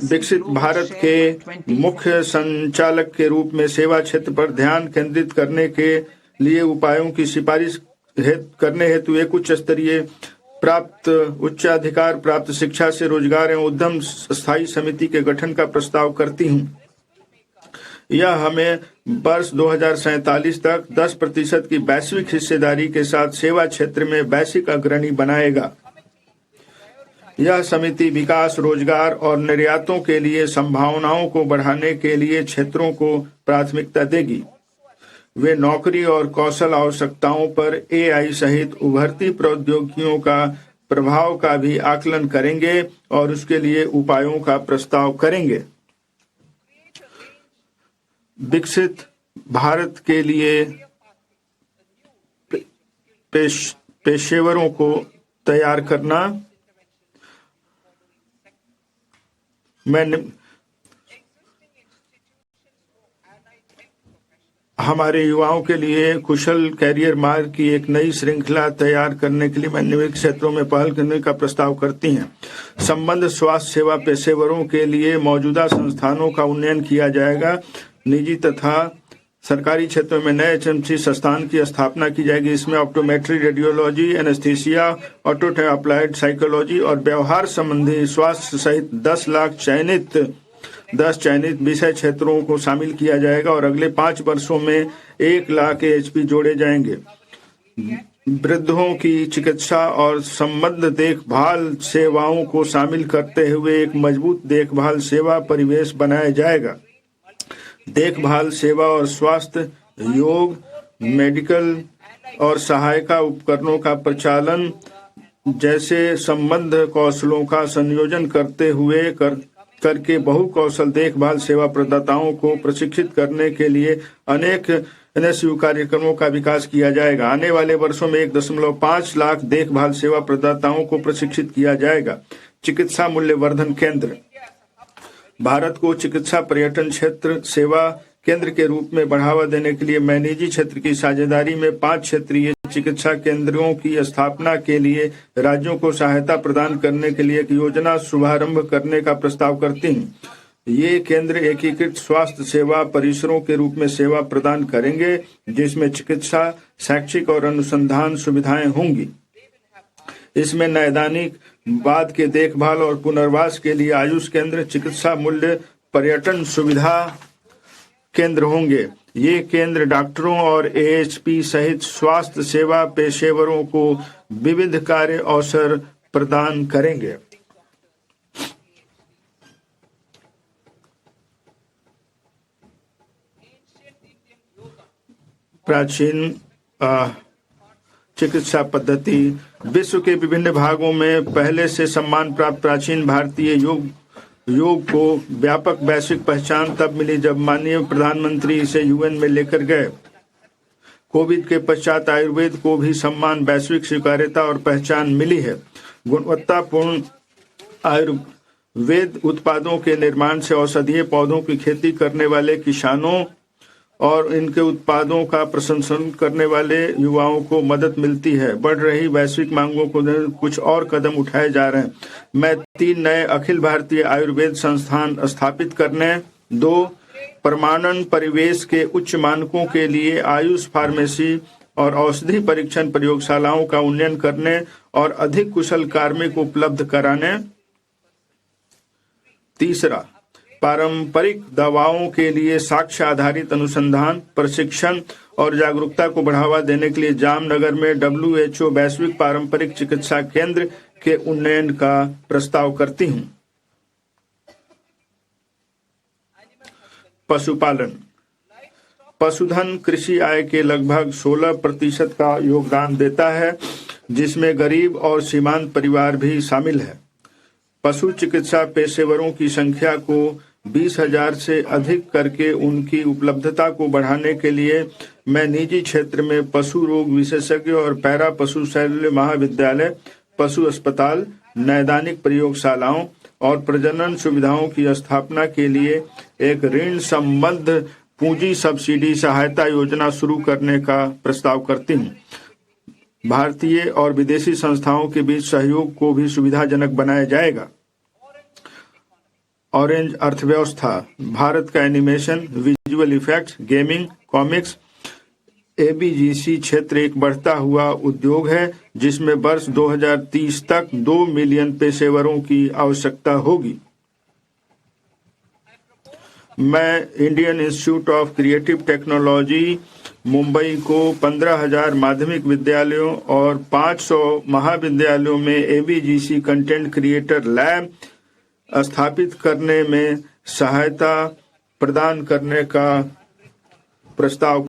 विकसित भारत के मुख्य संचालक के रूप में सेवा क्षेत्र पर ध्यान केंद्रित करने के लिए उपायों की सिफारिश करने हेतु एक उच्च स्तरीय उच्चाधिकार प्राप्त शिक्षा से रोजगार एवं उद्यम स्थायी समिति के गठन का प्रस्ताव करती हूँ। यह हमें वर्ष 2047 तक 10% की वैश्विक हिस्सेदारी के साथ सेवा क्षेत्र में वैश्विक अग्रणी बनाएगा। यह समिति विकास, रोजगार और निर्यातों के लिए संभावनाओं को बढ़ाने के लिए क्षेत्रों को प्राथमिकता देगी। वे नौकरी और कौशल आवश्यकताओं पर AI सहित उभरती प्रौद्योगिकियों का प्रभाव का भी आकलन करेंगे और उसके लिए उपायों का प्रस्ताव करेंगे। विकसित भारत के लिए पेशेवरों को तैयार करना। हमारे युवाओं के लिए कुशल कैरियर मार्ग की एक नई श्रृंखला तैयार करने के लिए मैं निम्नलिखित क्षेत्रों में पहल करने का प्रस्ताव करती हैं। संबद्ध स्वास्थ्य सेवा पेशेवरों के लिए मौजूदा संस्थानों का उन्नयन किया जाएगा। निजी तथा सरकारी क्षेत्रों में नए HMC संस्थान की स्थापना की जाएगी। इसमें optometry, radiology, anaesthesia, auto applied psychology और व्यवहार संबंधी स्वास्थ्य सहित 10 चयनित विषय क्षेत्रों को शामिल किया जाएगा और अगले 5 वर्षों में 1 लाख AHP जोड़े जाएंगे। वृद्धों की चिकित्सा और संबद्ध देखभाल सेवाओं को शामिल करते हुए एक मजबूत देखभाल सेवा परिवेश बनाया जाएगा। देखभाल सेवा और स्वास्थ्य, योग, मेडिकल और सहायता उपकरणों का प्रचालन जैसे संबद्ध कौशलों का संयोजन करते हुए करके बहु कौशल देखभाल सेवा प्रदाताओं को प्रशिक्षित करने के लिए अनेक NSU कार्यक्रमों का विकास किया जाएगा। आने वाले वर्षों में 1.5 लाख देखभाल सेवा प्रदाताओं को प्रशिक्षित किया जाएगा। चिकित्सा मूल्यवर्धन केंद्र। भारत को चिकित्सा पर्यटन क्षेत्र सेवा केंद्र के रूप में बढ़ावा देने के लिए मैं निजी क्षेत्र की साझेदारी में 5 क्षेत्रीय चिकित्सा केंद्रों की स्थापना के लिए राज्यों को सहायता प्रदान करने के लिए एक योजना शुभारंभ करने का प्रस्ताव करती हूँ। ये केंद्र एकीकृत स्वास्थ्य सेवा परिसरों के रूप में सेवा प्रदान करेंगे, जिसमें चिकित्सा, शैक्षिक और अनुसंधान सुविधाएं होंगी। इसमें नैदानिक बाद के देखभाल और पुनर्वास के लिए आयुष केंद्र, चिकित्सा मूल्य पर्यटन सुविधा केंद्र होंगे। ये केंद्र डॉक्टरों और AHP सहित स्वास्थ्य सेवा पेशेवरों को विविध कार्य अवसर प्रदान करेंगे। प्राचीन चिकित्सा पद्धति। विश्व के विभिन्न भागों में पहले से सम्मान प्राप्त प्राचीन भारतीय योग को व्यापक वैश्विक पहचान तब मिली जब माननीय प्रधानमंत्री इसे UN में लेकर गए। कोविड के पश्चात आयुर्वेद को भी सम्मान, वैश्विक स्वीकार्यता और पहचान मिली है। गुणवत्तापूर्ण आयुर्वेद उत्पादों के निर्माण से औषधीय पौधों की खेती करने वाले किसानों और इनके उत्पादों का प्रशंसन करने वाले युवाओं को मदद मिलती है। बढ़ रही वैश्विक मांगों को कुछ और कदम उठाए जा रहे हैं। मैं 3 नए अखिल भारतीय आयुर्वेद संस्थान स्थापित करने, 2 प्रमाणन परिवेश के उच्च मानकों के लिए आयुष फार्मेसी और औषधि परीक्षण प्रयोगशालाओं का उन्नयन करने और अधिक कुशल कार्मिक उपलब्ध कराने, 3 पारंपरिक दवाओं के लिए साक्ष्य आधारित अनुसंधान, प्रशिक्षण और जागरूकता को बढ़ावा देने के लिए जामनगर में WHO वैश्विक पारंपरिक चिकित्सा केंद्र के उन्नयन का प्रस्ताव करती हूँ। पशुपालन। पशुधन कृषि आय के लगभग 16% का योगदान देता है, जिसमें गरीब और सीमांत परिवार भी शामिल है। पशु चिकित्सा पेशेवरों की संख्या को 20,000 से अधिक करके उनकी उपलब्धता को बढ़ाने के लिए मैं निजी क्षेत्र में पशु रोग विशेषज्ञ और पैरा पशु शल्य महाविद्यालय, पशु अस्पताल, नैदानिक प्रयोगशालाओं और प्रजनन सुविधाओं की स्थापना के लिए एक ऋण संबद्ध पूंजी सब्सिडी सहायता योजना शुरू करने का प्रस्ताव करती हूँ। भारतीय और विदेशी संस्थाओं के बीच सहयोग को भी सुविधाजनक बनाया जाएगा। ऑरेंज अर्थव्यवस्था, भारत का animation, visual effects, gaming, comics, ABGC क्षेत्र एक बढ़ता हुआ उद्योग है जिसमें वर्ष 2030 तक 2 मिलियन पेशेवरों की आवश्यकता होगी। मैं Indian institute of creative technology Mumbai को 15,000 माध्यमिक विद्यालयों और 500 महाविद्यालयों में एबीजीसी कंटेंट क्रिएटर लैब स्थापित करने में सहायता प्रदान करने का प्रस्ताव